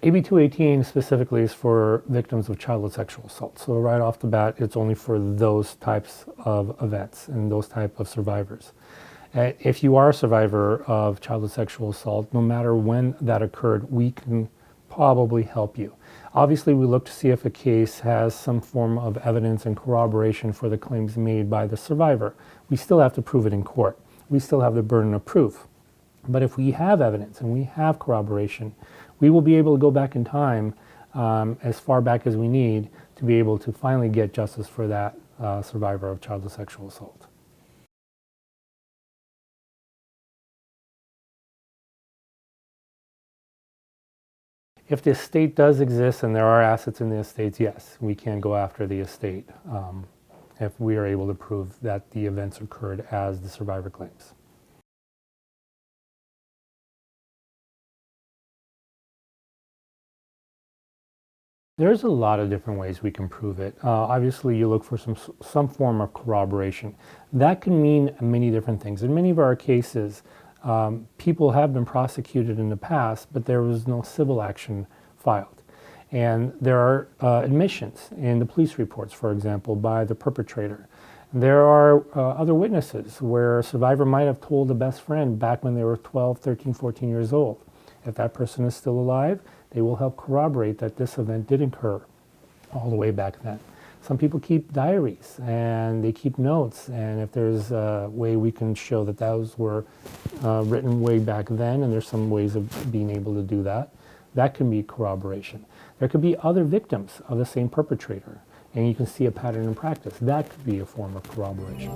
AB-218 specifically is for victims of childhood sexual assault. So right off the bat, it's only for those types of events and those type of survivors. If you are a survivor of childhood sexual assault, no matter when that occurred, we can probably help you. Obviously, we look to see if a case has some form of evidence and corroboration for the claims made by the survivor. We still have to prove it in court. We still have the burden of proof. But if we have evidence and we have corroboration, we will be able to go back in time as far back as we need to be able to finally get justice for that survivor of childhood sexual assault. If the estate does exist and there are assets in the estates, yes, we can go after the estate if we are able to prove that the events occurred as the survivor claims. There's a lot of different ways we can prove it. Obviously, you look for some form of corroboration. That can mean many different things. In many of our cases, people have been prosecuted in the past, but there was no civil action filed. And there are admissions in the police reports, for example, by the perpetrator. There are other witnesses where a survivor might have told a best friend back when they were 12, 13, 14 years old. If that person is still alive, they will help corroborate that this event did occur all the way back then. Some people keep diaries and they keep notes, and if there's a way we can show that those were written way back then, and there's some ways of being able to do that, that can be corroboration. There could be other victims of the same perpetrator, and you can see a pattern in practice. That could be a form of corroboration.